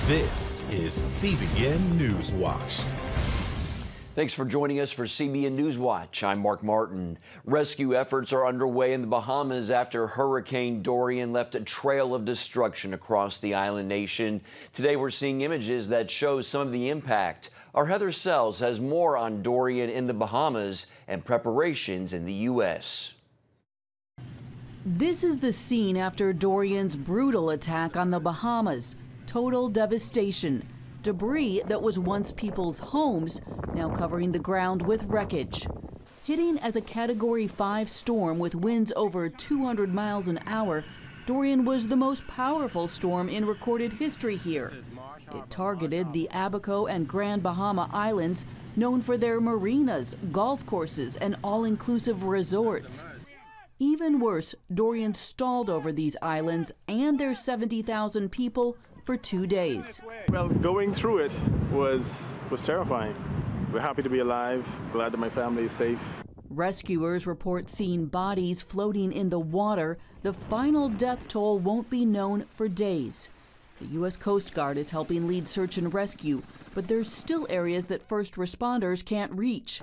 This is CBN Newswatch. Thanks for joining us for CBN Newswatch. I'm Mark Martin. Rescue efforts are underway in the Bahamas after Hurricane Dorian left a trail of destruction across the island nation. Today we're seeing images that show some of the impact. Our Heather Sells has more on Dorian in the Bahamas and preparations in the U.S. This is the scene after Dorian's brutal attack on the Bahamas. Total devastation. Debris that was once people's homes now covering the ground with wreckage. Hitting as a Category 5 storm with winds over 200 miles an hour, Dorian was the most powerful storm in recorded history here. It targeted the Abaco and Grand Bahama Islands, known for their marinas, golf courses, and all-inclusive resorts. Even worse, Dorian stalled over these islands and their 70,000 people for 2 days. Well, going through it was terrifying. We're happy to be alive, glad that my family is safe. Rescuers report seeing bodies floating in the water. The final death toll won't be known for days. The U.S. Coast Guard is helping lead search and rescue, but there's still areas that first responders can't reach.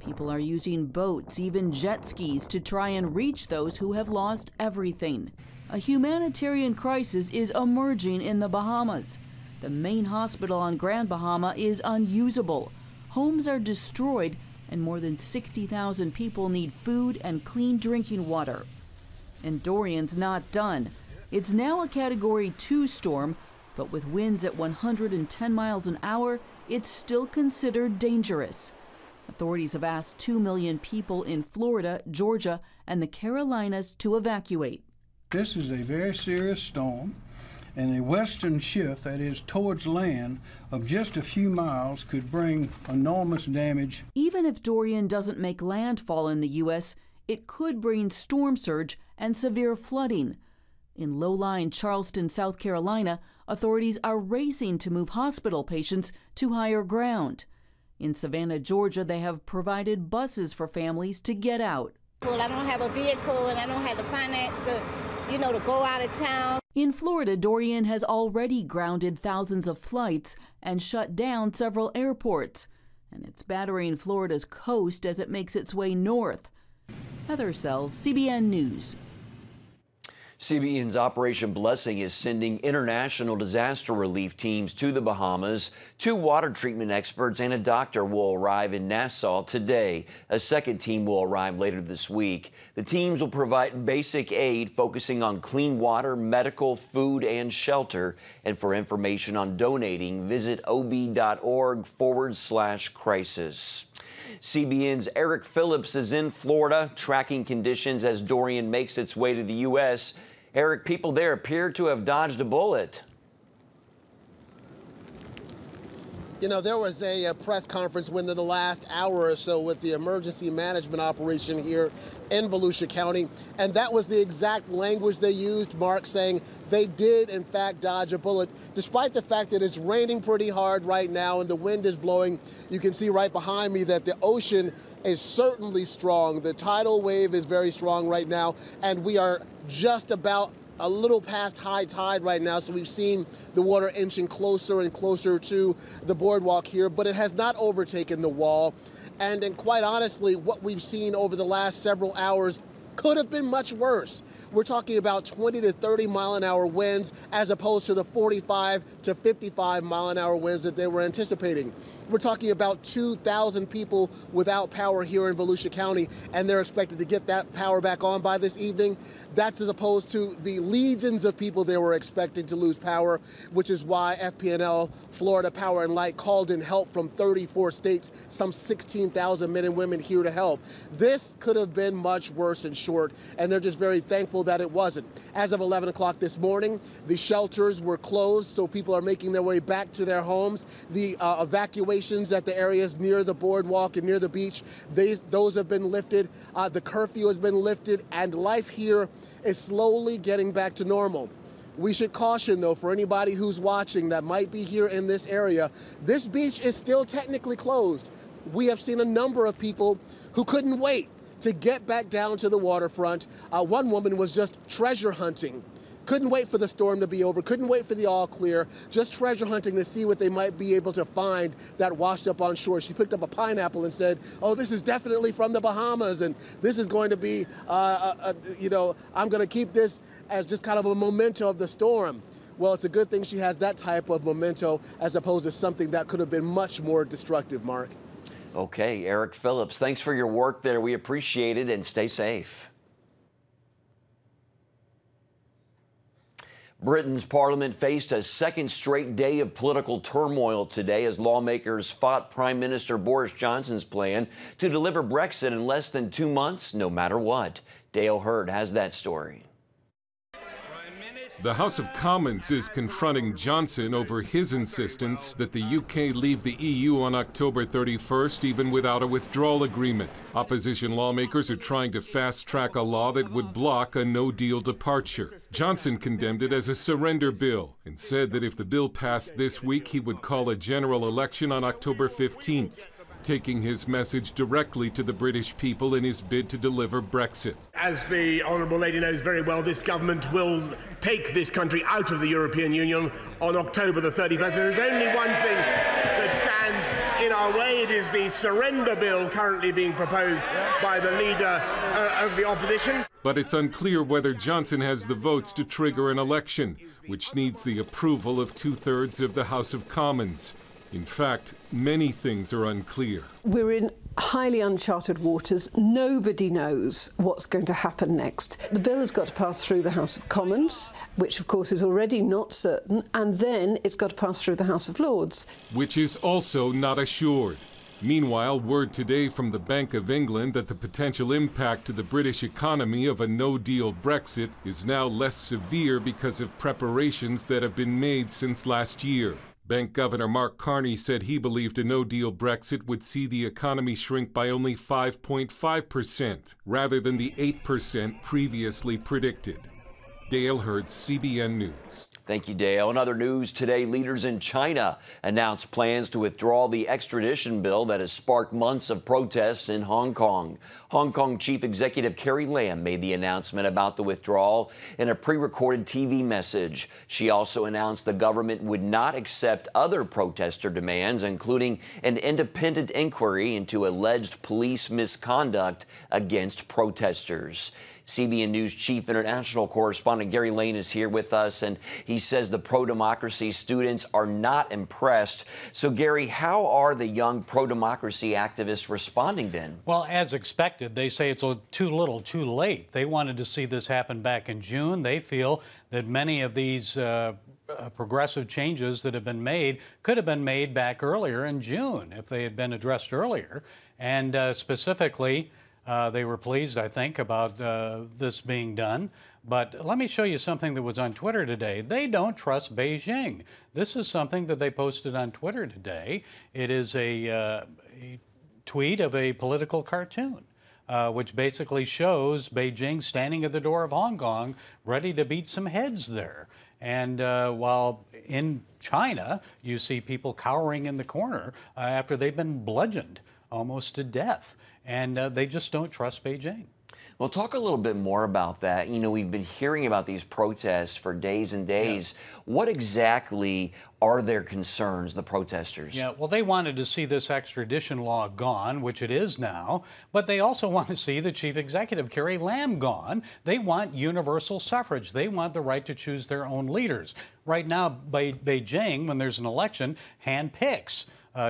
People are using boats, even jet skis, to try and reach those who have lost everything. A humanitarian crisis is emerging in the Bahamas. The main hospital on Grand Bahama is unusable. Homes are destroyed, and more than 60,000 people need food and clean drinking water. And Dorian's not done. It's now a Category 2 storm, but with winds at 110 miles an hour, it's still considered dangerous. Authorities have asked 2 million people in Florida, Georgia, and the Carolinas to evacuate. This is a very serious storm, and a western shift, that is towards land, of just a few miles could bring enormous damage. Even if Dorian doesn't make landfall in the U.S., it could bring storm surge and severe flooding. In low-lying Charleston, South Carolina, authorities are racing to move hospital patients to higher ground. In Savannah, Georgia, they have provided buses for families to get out. Well, I don't have a vehicle and I don't have the finance to go out of town. In Florida, Dorian has already grounded thousands of flights and shut down several airports. And it's battering Florida's coast as it makes its way north. Heather Sells, CBN News. CBN's Operation Blessing is sending international disaster relief teams to the Bahamas. 2 water treatment experts and a doctor will arrive in Nassau today. A second team will arrive later this week. The teams will provide basic aid focusing on clean water, medical, food, and shelter. And for information on donating, visit ob.org/crisis. CBN's Eric Phillips is in Florida, tracking conditions as Dorian makes its way to the U.S. Eric, people there appear to have dodged a bullet. There was a press conference within the last hour or so with the emergency management operation here in Volusia County, and that was the exact language they used, Mark, saying they did, in fact, dodge a bullet, despite the fact that it's raining pretty hard right now and the wind is blowing. You can see right behind me that the ocean is certainly strong. The tidal wave is very strong right now, and we are just about a little past high tide right now, so we've seen the water inching closer and closer to the boardwalk here, but it has not overtaken the wall. And quite honestly, what we've seen over the last several hours could have been much worse. We're talking about 20 to 30 mile an hour winds as opposed to the 45 to 55 mile an hour winds that they were anticipating. We're talking about 2,000 people without power here in Volusia County, and they're expected to get that power back on by this evening. That's as opposed to the legions of people they were expecting to lose power, which is why FPNL, Florida Power and Light, called in help from 34 states, some 16,000 men and women here to help. This could have been much worse in short, and they're just very thankful that it wasn't. As of 11 o'clock this morning, the shelters were closed, so people are making their way back to their homes. The evacuations at the areas near the boardwalk and near the beach, those have been lifted. The curfew has been lifted, and life here is slowly getting back to normal. We should caution, though, for anybody who's watching that might be here in this area, this beach is still technically closed. We have seen a number of people who couldn't wait to get back down to the waterfront. One woman was just treasure hunting couldn't wait for the storm to be over, couldn't wait for the all clear, just treasure hunting to see what they might be able to find that washed up on shore. She picked up a pineapple and said, oh, this is definitely from the Bahamas, and this is going to be, I'm going to keep this as just kind of a memento of the storm. Well, it's a good thing she has that type of memento as opposed to something that could have been much more destructive, Mark. Okay, Eric Phillips, thanks for your work there. We appreciate it, and stay safe. Britain's parliament faced a second straight day of political turmoil today as lawmakers fought Prime Minister Boris Johnson's plan to deliver Brexit in less than 2 months, no matter what. Dale Hurd has that story. The House of Commons is confronting Johnson over his insistence that the UK leave the EU on October 31st, even without a withdrawal agreement. Opposition lawmakers are trying to fast-track a law that would block a no-deal departure. Johnson condemned it as a surrender bill and said that if the bill passed this week, he would call a general election on October 15th. Taking his message directly to the British people in his bid to deliver Brexit. As the Honourable Lady knows very well, this government will take this country out of the European Union on October the 31st. There is only one thing that stands in our way. It is the surrender bill currently being proposed by the leader of the opposition. But it's unclear whether Johnson has the votes to trigger an election, which needs the approval of 2/3 of the House of Commons. In fact, many things are unclear. We're in highly uncharted waters. Nobody knows what's going to happen next. The bill has got to pass through the House of Commons, which of course is already not certain, and then it's got to pass through the House of Lords. Which is also not assured. Meanwhile, word today from the Bank of England that the potential impact to the British economy of a no-deal Brexit is now less severe because of preparations that have been made since last year. Bank Governor Mark Carney said he believed a no-deal Brexit would see the economy shrink by only 5.5%, rather than the 8% previously predicted. Dale Hurd, CBN News. Thank you, Dale. In other news today, leaders in China announced plans to withdraw the extradition bill that has sparked months of protests in Hong Kong. Hong Kong Chief Executive Carrie Lam made the announcement about the withdrawal in a pre-recorded TV message. She also announced the government would not accept other protester demands, including an independent inquiry into alleged police misconduct against protesters. CBN News Chief International Correspondent Gary Lane is here with us, and he says the pro-democracy students are not impressed. So, Gary, how are the young pro-democracy activists responding then? Well, as expected, they say it's too little, too late. They wanted to see this happen back in June. They feel that many of these progressive changes that have been made could have been made back earlier in June if they had been addressed earlier. And specifically, they were pleased, I think, about this being done. But let me show you something that was on Twitter today. They don't trust Beijing. This is something that they posted on Twitter today. It is a tweet of a political cartoon, which basically shows Beijing standing at the door of Hong Kong, ready to beat some heads there. And while in China, you see people cowering in the corner after they've been bludgeoned almost to death. And they just don't trust Beijing. Well, talk a little bit more about that. You know, we've been hearing about these protests for days and days. Yeah. What exactly are their concerns, the protesters? Yeah, well, they wanted to see this extradition law gone, which it is now, but they also want to see the chief executive, Carrie Lam, gone. They want universal suffrage. They want the right to choose their own leaders. Right now, Beijing, when there's an election, handpicks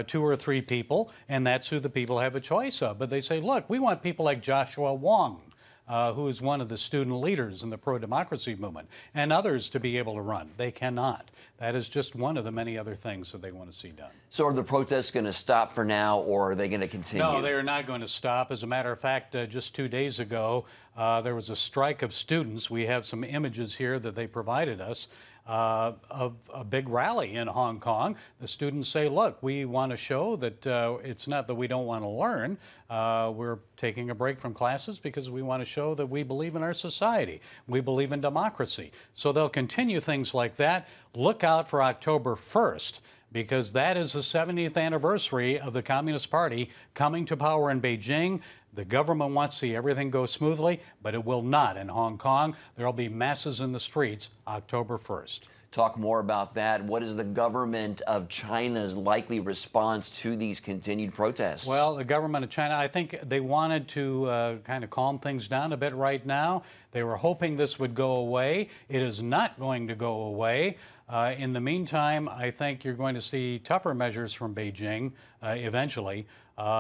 2 or 3 people, and that's who the people have a choice of. But they say, look, we want people like Joshua Wong, who is one of the student leaders in the pro-democracy movement, and others to be able to run. They cannot. That is just one of the many other things that they want to see done. So are the protests going to stop for now, or are they going to continue? No, they are not going to stop. As a matter of fact, just 2 days ago, there was a strike of students. We have some images here that they provided us of a big rally in Hong Kong. The students say, look, we want to show that it's not that we don't want to learn. We're taking a break from classes because we want to show that we believe in our society. We believe in democracy. So they'll continue things like that. Look out for October 1st, because that is the 70th anniversary of the Communist Party coming to power in Beijing. The government wants to see everything go smoothly, but it will not in Hong Kong. There will be masses in the streets October 1st. Talk more about that. What is the government of China's likely response to these continued protests? Well, the government of China, I think they wanted to kind of calm things down a bit right now. They were hoping this would go away. It is not going to go away. In the meantime, I think you're going to see tougher measures from Beijing eventually,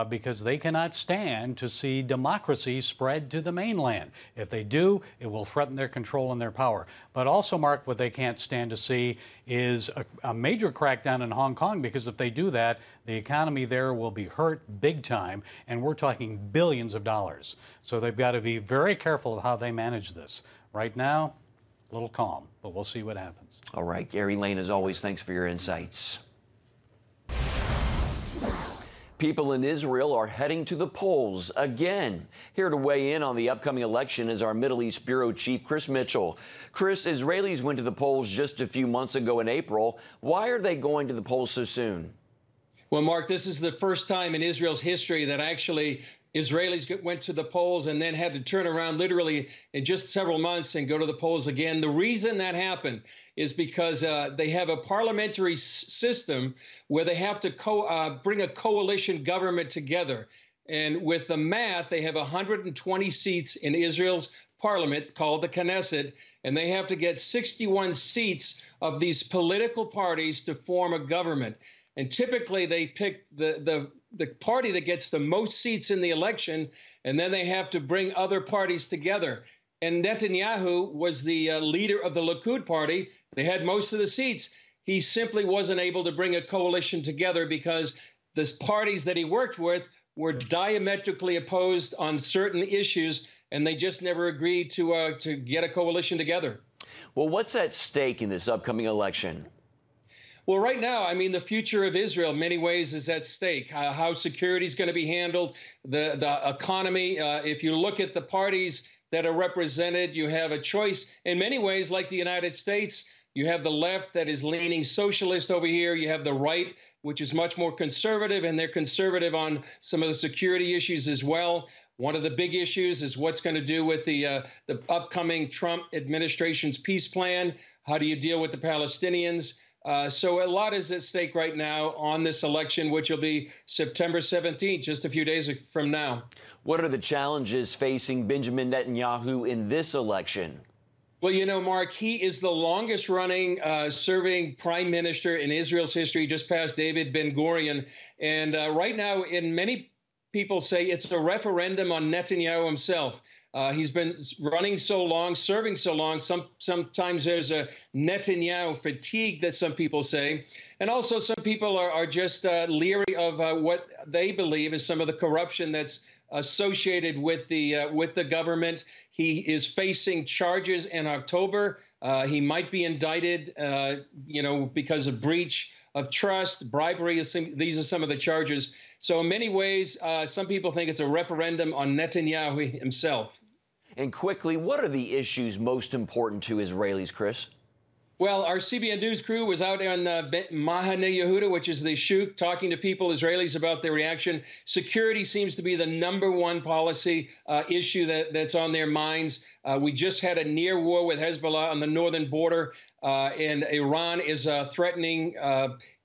because they cannot stand to see democracy spread to the mainland. If they do, it will threaten their control and their power. But also, Mark, what they can't stand to see is a major crackdown in Hong Kong, because if they do that, the economy there will be hurt big time, and we're talking billions of dollars. So they've got to be very careful of how they manage this. Right now, a little calm, but we'll see what happens. All right, Gary Lane, as always, thanks for your insights. People in Israel are heading to the polls again. Here to weigh in on the upcoming election is our Middle East Bureau Chief, Chris Mitchell. Chris, Israelis went to the polls just a few months ago in April. Why are they going to the polls so soon? Well, Mark, this is the first time in Israel's history that actually Israelis went to the polls and then had to turn around literally in just several months and go to the polls again. The reason that happened is because they have a parliamentary system where they have to bring a coalition government together. And with the math, they have 120 seats in Israel's parliament called the Knesset, and they have to get 61 seats of these political parties to form a government. And typically they pick the party that gets the most seats in the election, and then they have to bring other parties together. And Netanyahu was the leader of the Likud party. They had most of the seats. He simply wasn't able to bring a coalition together because the parties that he worked with were diametrically opposed on certain issues, and they just never agreed to get a coalition together. Well, what's at stake in this upcoming election? Well, right now, I mean, the future of Israel in many ways is at stake. How security is going to be handled, the economy. If you look at the parties that are represented, you have a choice in many ways, like the United States. You have the left that is leaning socialist over here. You have the right, which is much more conservative, and they're conservative on some of the security issues as well. One of the big issues is what's going to do with the upcoming Trump administration's peace plan. How do you deal with the Palestinians? So a lot is at stake right now on this election, which will be September 17th, just a few days from now. What are the challenges facing Benjamin Netanyahu in this election? Well, you know, Mark, he is the longest running serving prime minister in Israel's history, just past David Ben-Gurion. And right now, many people say it's a referendum on Netanyahu himself. He's been running so long, serving so long. Sometimes there's a Netanyahu fatigue that some people say. And also some people are just leery of what they believe is some of the corruption that's associated with the government. He is facing charges in October. He might be indicted, because of breach of trust, bribery. These are some of the charges. So in many ways, some people think it's a referendum on Netanyahu himself. And quickly, what are the issues most important to Israelis, Chris? Well, our CBN News crew was out on Mahane Yehuda, which is the shuk, talking to people, Israelis, about their reaction. Security seems to be the #1 policy issue that's on their minds. We just had a near war with Hezbollah on the northern border, and Iran is threatening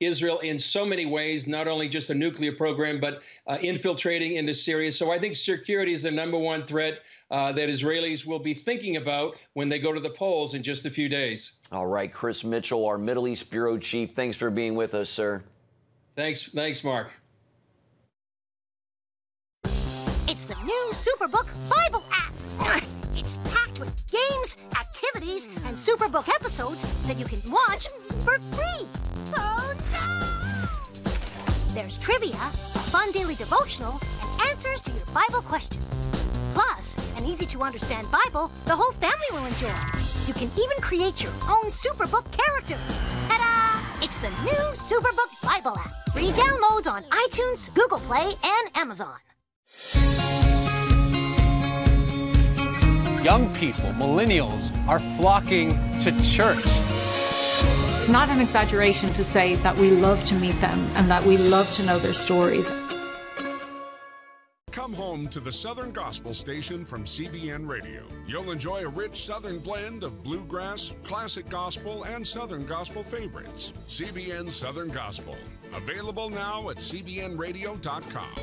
Israel in so many ways, not only just a nuclear program, but infiltrating into Syria. So I think security is the #1 threat that Israelis will be thinking about when they go to the polls in just a few days. All right, Chris Mitchell, our Middle East Bureau Chief, thanks for being with us, sir. Thanks, Mark. It's the new Superbook Bible app. It's packed with games, activities, and Superbook episodes that you can watch for free. Oh, no! There's trivia, a fun daily devotional, and answers to your Bible questions. Plus, an easy-to-understand Bible the whole family will enjoy. You can even create your own Superbook character. Ta-da! It's the new Superbook Bible app. Free downloads on iTunes, Google Play, and Amazon. Young people, millennials, are flocking to church. It's not an exaggeration to say that we love to meet them and that we love to know their stories. Come home to the Southern Gospel Station from CBN Radio. You'll enjoy a rich Southern blend of bluegrass, classic gospel, and Southern Gospel favorites. CBN Southern Gospel. Available now at cbnradio.com.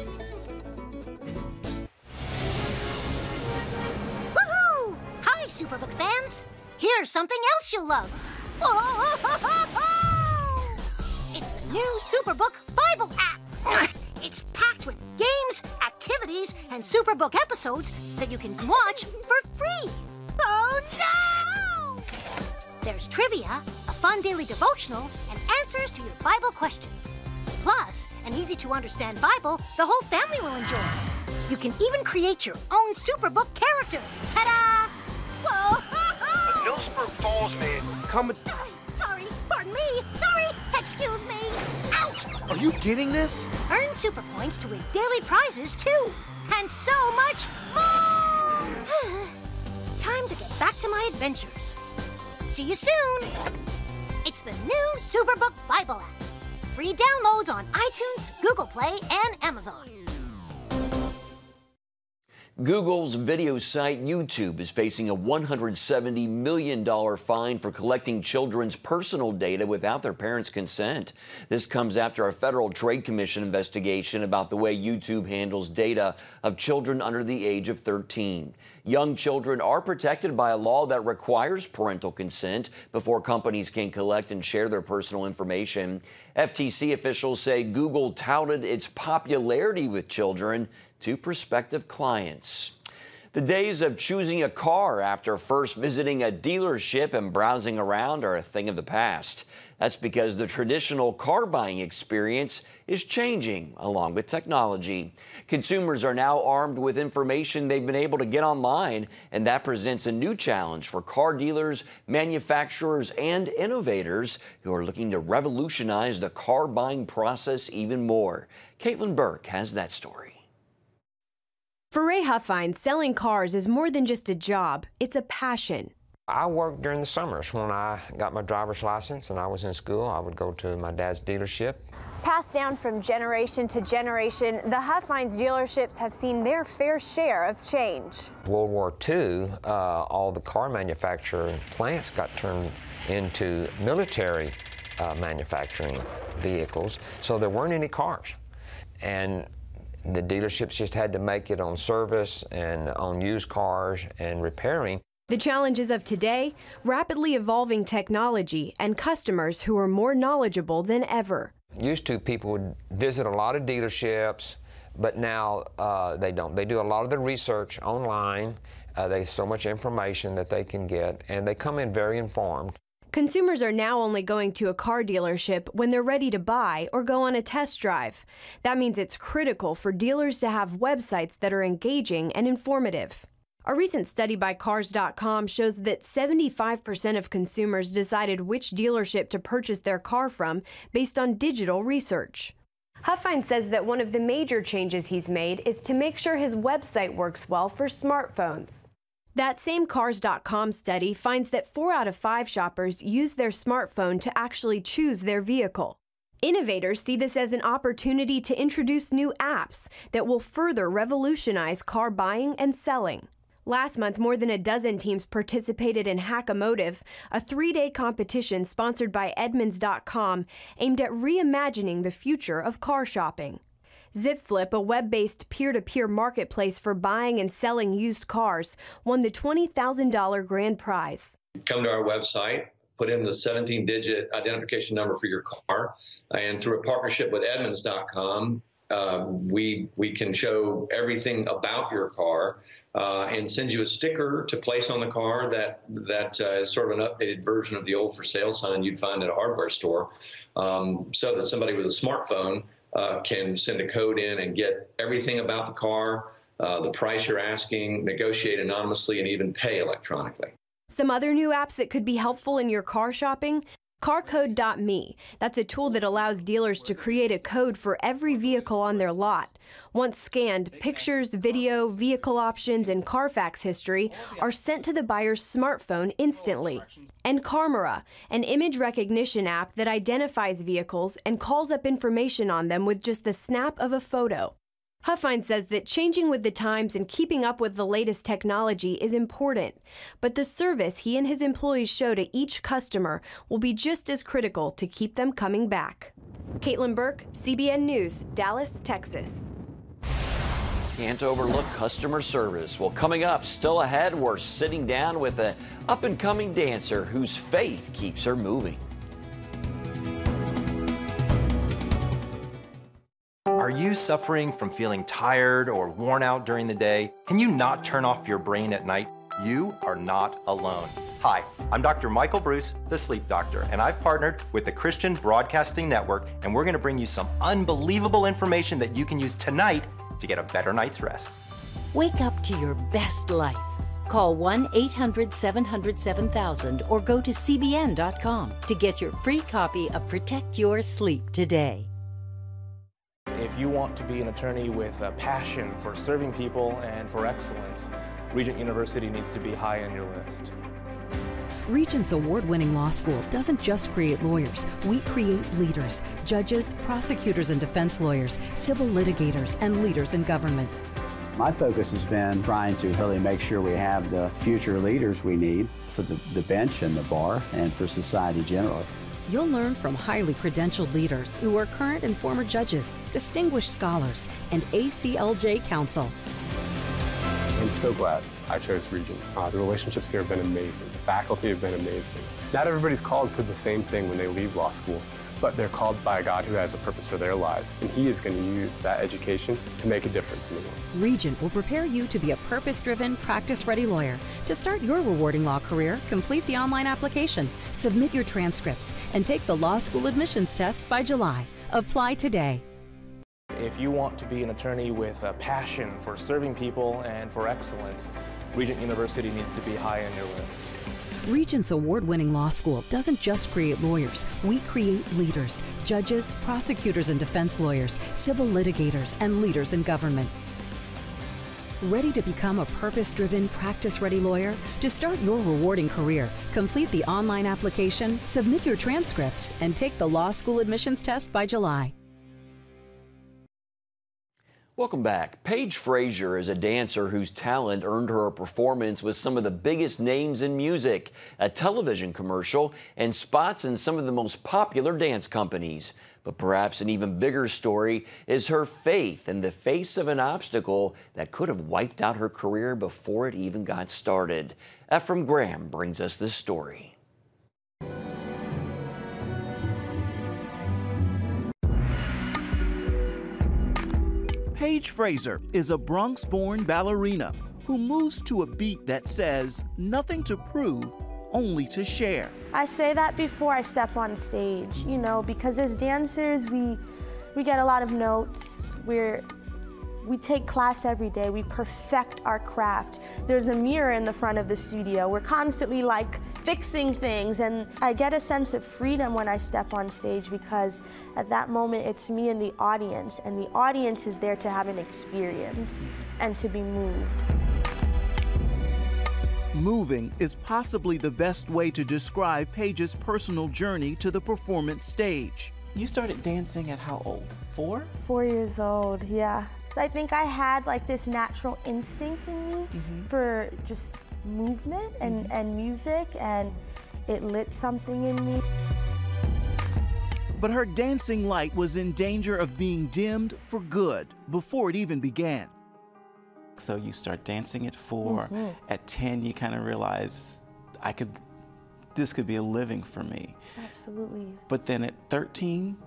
Woohoo! Hi, Superbook fans. Here's something else you'll love. It's the new Superbook Bible app. It's packed with games, activities, and Superbook episodes that you can watch for free. Oh, no! There's trivia, a fun daily devotional, and answers to your Bible questions. Plus, an easy-to-understand Bible the whole family will enjoy. You can even create your own Superbook character. Ta-da! Whoa! Hillsburg Falls man, come... Sorry, pardon me. Sorry, excuse me. Ouch! Are you getting this? Earn super points to win daily prizes, too. And so much more! Time to get back to my adventures. See you soon. It's the new Superbook Bible app. Free downloads on iTunes, Google Play, and Amazon. Google's video site YouTube is facing a $170 million fine for collecting children's personal data without their parents' consent. This comes after a Federal Trade Commission investigation about the way YouTube handles data of children under the age of 13. Young children are protected by a law that requires parental consent before companies can collect and share their personal information. FTC officials say Google touted its popularity with children to prospective clients. The days of choosing a car after first visiting a dealership and browsing around are a thing of the past. That's because the traditional car buying experience is changing along with technology. Consumers are now armed with information they've been able to get online, and that presents a new challenge for car dealers, manufacturers, and innovators who are looking to revolutionize the car buying process even more. Caitlin Burke has that story. For Ray Huffine, selling cars is more than just a job, it's a passion. I worked during the summers. When I got my driver's license and I was in school, I would go to my dad's dealership. Passed down from generation to generation, the Huffines dealerships have seen their fair share of change. World War II, all the car manufacturing plants got turned into military manufacturing vehicles, so there weren't any cars. And the dealerships just had to make it on service and on used cars and repairing. The challenges of today, rapidly evolving technology and customers who are more knowledgeable than ever. Used to, people would visit a lot of dealerships, but now they don't. They do a lot of the research online. There's so much information that they can get, and they come in very informed. Consumers are now only going to a car dealership when they're ready to buy or go on a test drive. That means it's critical for dealers to have websites that are engaging and informative. A recent study by Cars.com shows that 75% of consumers decided which dealership to purchase their car from based on digital research. Huffine says that one of the major changes he's made is to make sure his website works well for smartphones. That same Cars.com study finds that 4 out of 5 shoppers use their smartphone to actually choose their vehicle. Innovators see this as an opportunity to introduce new apps that will further revolutionize car buying and selling. Last month, more than a dozen teams participated in Hackamotive, a 3-day competition sponsored by Edmunds.com aimed at reimagining the future of car shopping. ZipFlip, a web-based peer-to-peer marketplace for buying and selling used cars, won the $20,000 grand prize. Come to our website, put in the 17-digit identification number for your car, and through a partnership with Edmunds.com, we can show everything about your car and send you a sticker to place on the car that is sort of an updated version of the old for sale sign you'd find at a hardware store, so that somebody with a smartphone can send a code in and get everything about the car, the price you're asking, negotiate anonymously, and even pay electronically. Some other new apps that could be helpful in your car shopping? Carcode.me. That's a tool that allows dealers to create a code for every vehicle on their lot. Once scanned, pictures, video, vehicle options, and Carfax history are sent to the buyer's smartphone instantly. And Carmera, an image recognition app that identifies vehicles and calls up information on them with just the snap of a photo. Huffine says that changing with the times and keeping up with the latest technology is important, but the service he and his employees show to each customer will be just as critical to keep them coming back. Caitlin Burke, CBN News, Dallas, Texas. Can't overlook customer service. Well, coming up, still ahead, we're sitting down with an up-and-coming dancer whose faith keeps her moving. Are you suffering from feeling tired or worn out during the day? Can you not turn off your brain at night? You are not alone. Hi, I'm Dr. Michael Bruce, the sleep doctor, and I've partnered with the Christian Broadcasting Network, and we're gonna bring you some unbelievable information that you can use tonight to get a better night's rest. Wake up to your best life. Call 1-800-700-7000 or go to cbn.com to get your free copy of Protect Your Sleep today. If you want to be an attorney with a passion for serving people and for excellence, Regent University needs to be high on your list. Regent's award-winning law school doesn't just create lawyers. We create leaders, judges, prosecutors and defense lawyers, civil litigators, and leaders in government. My focus has been trying to really make sure we have the future leaders we need for the bench and the bar and for society generally. You'll learn from highly credentialed leaders who are current and former judges, distinguished scholars, and ACLJ counsel. I'm so glad I chose Regent. The relationships here have been amazing. The faculty have been amazing. Not everybody's called to the same thing when they leave law school, but they're called by a God who has a purpose for their lives, and He is going to use that education to make a difference in the world. Regent will prepare you to be a purpose-driven, practice-ready lawyer. To start your rewarding law career, complete the online application, submit your transcripts, and take the law school admissions test by July. Apply today. If you want to be an attorney with a passion for serving people and for excellence, Regent University needs to be high on your list. Regent's award-winning law school doesn't just create lawyers. We create leaders, judges, prosecutors and defense lawyers, civil litigators, and leaders in government. Ready to become a purpose-driven, practice-ready lawyer? To start your rewarding career, complete the online application, submit your transcripts, and take the law school admissions test by July. Welcome back. Paige Frazier is a dancer whose talent earned her a performance with some of the biggest names in music, a television commercial, and spots in some of the most popular dance companies. But perhaps an even bigger story is her faith in the face of an obstacle that could have wiped out her career before it even got started. Ephraim Graham brings us this story. Paige Frazier is a Bronx-born ballerina who moves to a beat that says, "Nothing to prove, only to share." I say that before I step on stage, you know, because as dancers, we get a lot of notes. We take class every day. We perfect our craft. There's a mirror in the front of the studio. We're constantly like fixing things, and I get a sense of freedom when I step on stage because at that moment it's me and the audience is there to have an experience and to be moved. Moving is possibly the best way to describe Paige's personal journey to the performance stage. You started dancing at how old? 4? 4 years old, yeah. So I think I had like this natural instinct in me for just movement and music, and it lit something in me. But her dancing light was in danger of being dimmed for good before it even began. So you start dancing at 4. At 10, you kind of realize this could be a living for me. Absolutely. But then at 13,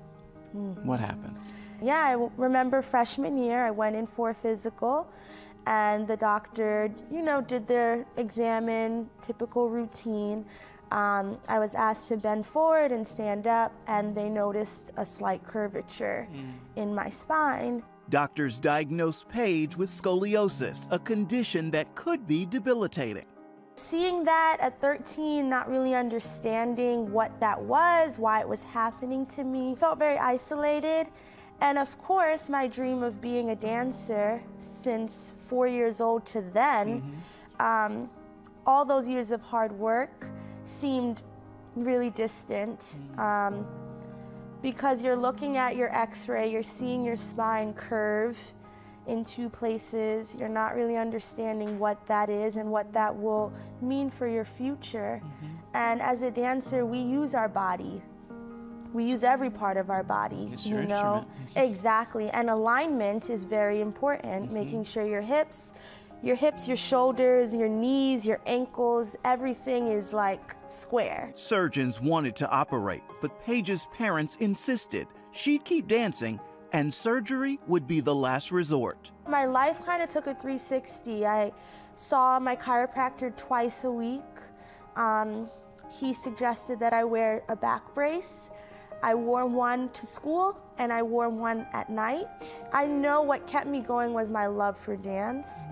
what happens? Yeah, I remember freshman year, I went in for a physical, and the doctor, you know, did their examine, typical routine. I was asked to bend forward and stand up, and they noticed a slight curvature in my spine. Doctors diagnosed Paige with scoliosis, a condition that could be debilitating. Seeing that at 13, not really understanding what that was, why it was happening to me, felt very isolated. And of course, my dream of being a dancer since 4 years old to then, all those years of hard work seemed really distant. Because you're looking at your x-ray, you're seeing your spine curve, in two places. You're not really understanding what that is and what that will mean for your future. And as a dancer, we use our body. We use every part of our body, It's your you know? instrument. Exactly, and alignment is very important, making sure your hips, your shoulders, your knees, your ankles, everything is like square. Surgeons wanted to operate, but Paige's parents insisted she'd keep dancing and surgery would be the last resort. My life kind of took a 360. I saw my chiropractor twice a week. He suggested that I wear a back brace. I wore one to school and I wore one at night. I know what kept me going was my love for dance,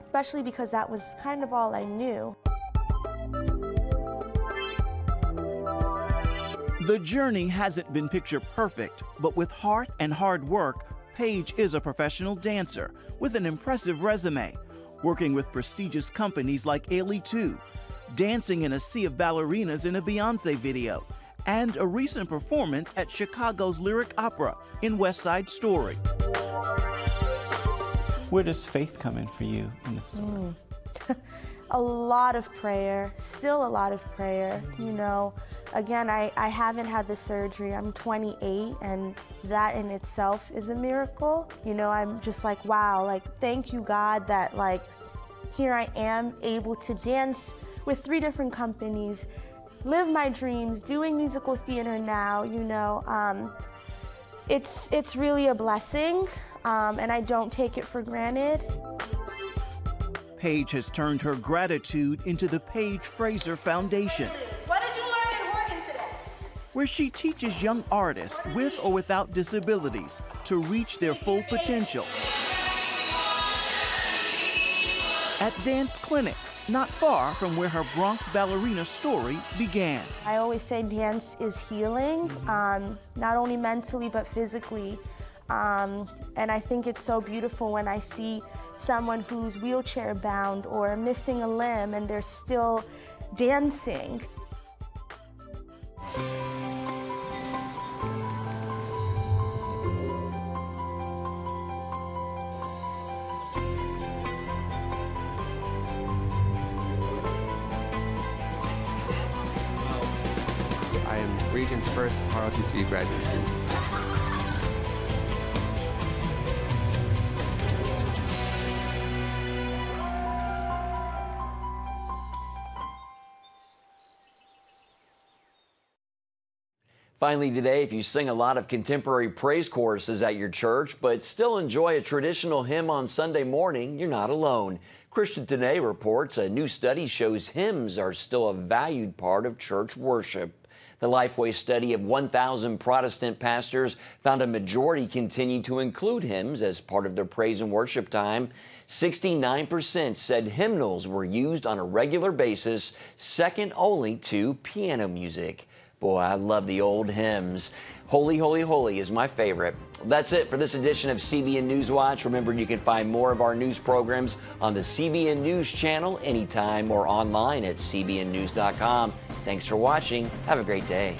especially because that was kind of all I knew. The journey hasn't been picture perfect, but with heart and hard work, Paige is a professional dancer with an impressive resume, working with prestigious companies like Ailey 2, dancing in a sea of ballerinas in a Beyoncé video, and a recent performance at Chicago's Lyric Opera in West Side Story. Where does faith come in for you in this story? A lot of prayer, still a lot of prayer. You know, again, I haven't had the surgery. I'm 28, and that in itself is a miracle. You know, I'm just like, wow, like, thank you, God, that like, here I am able to dance with 3 different companies, live my dreams, doing musical theater now, you know. It's really a blessing, and I don't take it for granted. Paige has turned her gratitude into the Paige Frazier Foundation, What did you learn in Oregon today? where she teaches young artists with or without disabilities to reach their full potential. At dance clinics, not far from where her Bronx ballerina story began. I always say dance is healing, not only mentally but physically. And I think it's so beautiful when I see someone who's wheelchair bound or missing a limb and they're still dancing. I am Regent's first ROTC graduate student. Finally today, if you sing a lot of contemporary praise choruses at your church, but still enjoy a traditional hymn on Sunday morning, you're not alone. Christian Today reports a new study shows hymns are still a valued part of church worship. The Lifeway study of 1,000 Protestant pastors found a majority continue to include hymns as part of their praise and worship time. 69% said hymnals were used on a regular basis, second only to piano music. Boy, I love the old hymns. Holy, Holy, Holy is my favorite. That's it for this edition of CBN Newswatch. Remember, you can find more of our news programs on the CBN News channel anytime or online at cbnnews.com. Thanks for watching. Have a great day.